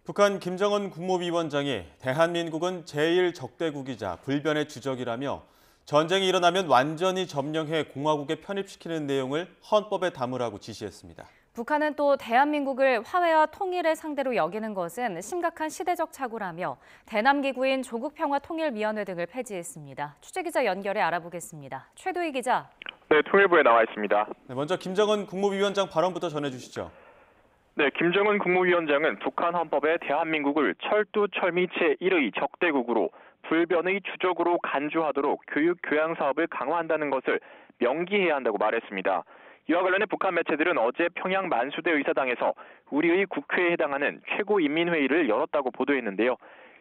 북한 김정은 국무위원장이 대한민국은 제1적대국이자 불변의 주적이라며 전쟁이 일어나면 완전히 점령해 공화국에 편입시키는 내용을 헌법에 담으라고 지시했습니다. 북한은 또 대한민국을 화해와 통일의 상대로 여기는 것은 심각한 시대적 착오라며 대남기구인 조국평화통일위원회 등을 폐지했습니다. 취재기자 연결해 알아보겠습니다. 최도희 기자. 네, 통일부에 나와 있습니다. 먼저 김정은 국무위원장 발언부터 전해주시죠. 네, 김정은 국무위원장은 북한 헌법에 대한민국을 철두철미 제1의 적대국으로 불변의 주적으로 간주하도록 교육, 교양 사업을 강화한다는 것을 명기해야 한다고 말했습니다. 이와 관련해 북한 매체들은 어제 평양 만수대 의사당에서 우리의 국회에 해당하는 최고인민회의를 열었다고 보도했는데요.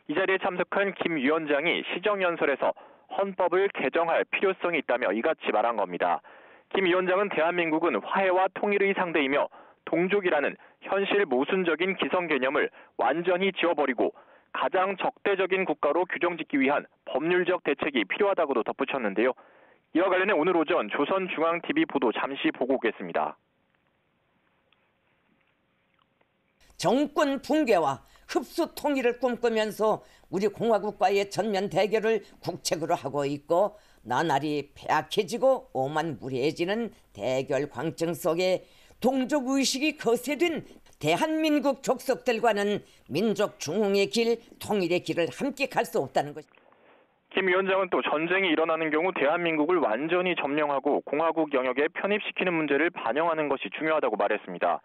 이 자리에 참석한 김 위원장이 시정연설에서 헌법을 개정할 필요성이 있다며 이같이 말한 겁니다. 김 위원장은 대한민국은 화해와 통일의 상대이며 동족이라는 현실 모순적인 기성 개념을 완전히 지워버리고 가장 적대적인 국가로 규정짓기 위한 법률적 대책이 필요하다고도 덧붙였는데요. 이와 관련해 오늘 오전 조선중앙TV 보도 잠시 보고 오겠습니다. 정권 붕괴와 흡수 통일을 꿈꾸면서 우리 공화국과의 전면 대결을 국책으로 하고 있고 나날이 폐악해지고 오만무리해지는 대결 광증 속에 동족의식이 거세된 대한민국 족속들과는 민족 중흥의 길, 통일의 길을 함께 갈 수 없다는 것입니다. 김 위원장은 또 전쟁이 일어나는 경우 대한민국을 완전히 점령하고 공화국 영역에 편입시키는 문제를 반영하는 것이 중요하다고 말했습니다.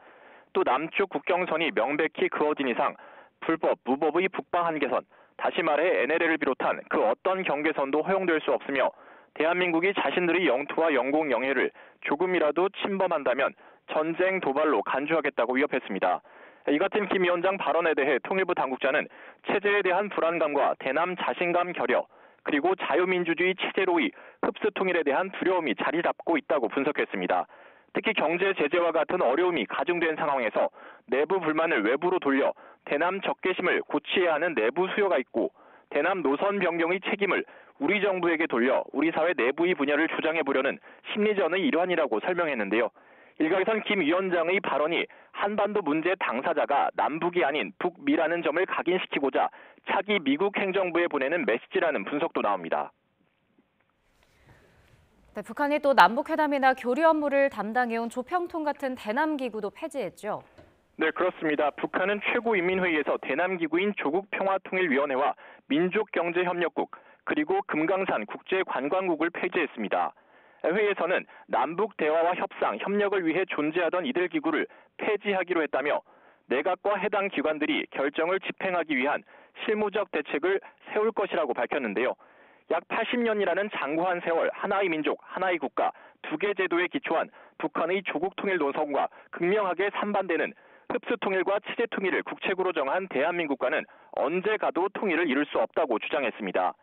또 남쪽 국경선이 명백히 그어진 이상 불법, 무법의 북방 한계선, 다시 말해 NLL을 비롯한 그 어떤 경계선도 허용될 수 없으며 대한민국이 자신들의 영토와 영공 영해를 조금이라도 침범한다면 전쟁 도발로 간주하겠다고 위협했습니다. 이 같은 김 위원장 발언에 대해 통일부 당국자는 체제에 대한 불안감과 대남 자신감 결여, 그리고 자유민주주의 체제로의 흡수 통일에 대한 두려움이 자리 잡고 있다고 분석했습니다. 특히 경제 제재와 같은 어려움이 가중된 상황에서 내부 불만을 외부로 돌려 대남 적개심을 고취해야 하는 내부 수요가 있고 대남 노선 변경의 책임을 우리 정부에게 돌려 우리 사회 내부의 분야를 주장해 보려는 심리전의 일환이라고 설명했는데요. 일각에선 김 위원장의 발언이 한반도 문제 당사자가 남북이 아닌 북미라는 점을 각인시키고자 차기 미국 행정부에 보내는 메시지라는 분석도 나옵니다. 네, 북한이 또 남북회담이나 교류 업무를 담당해온 조평통 같은 대남기구도 폐지했죠. 네, 그렇습니다. 북한은 최고인민회의에서 대남기구인 조국평화통일위원회와 민족경제협력국 그리고 금강산 국제관광국을 폐지했습니다. 회의에서는 남북 대화와 협상, 협력을 위해 존재하던 이들 기구를 폐지하기로 했다며 내각과 해당 기관들이 결정을 집행하기 위한 실무적 대책을 세울 것이라고 밝혔는데요. 약 80년이라는 장구한 세월 하나의 민족, 하나의 국가, 두 개 제도에 기초한 북한의 조국 통일 노선과 극명하게 상반되는 흡수 통일과 체제 통일을 국책으로 정한 대한민국과는 언제 가도 통일을 이룰 수 없다고 주장했습니다.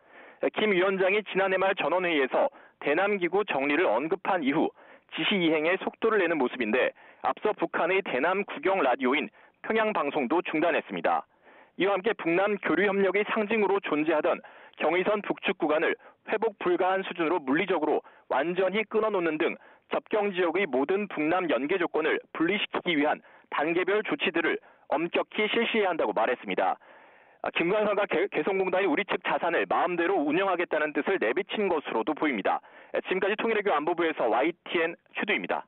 김 위원장이 지난해 말 전원회의에서 대남기구 정리를 언급한 이후 지시 이행에 속도를 내는 모습인데 앞서 북한의 대남 국영 라디오인 평양방송도 중단했습니다. 이와 함께 북남 교류협력의 상징으로 존재하던 경의선 북측 구간을 회복 불가한 수준으로 물리적으로 완전히 끊어놓는 등 접경지역의 모든 북남 연계 조건을 분리시키기 위한 단계별 조치들을 엄격히 실시해야 한다고 말했습니다. 김관선과 개성공단이 우리 측 자산을 마음대로 운영하겠다는 뜻을 내비친 것으로도 보입니다. 지금까지 통일외교 안보부에서 YTN 최두입니다.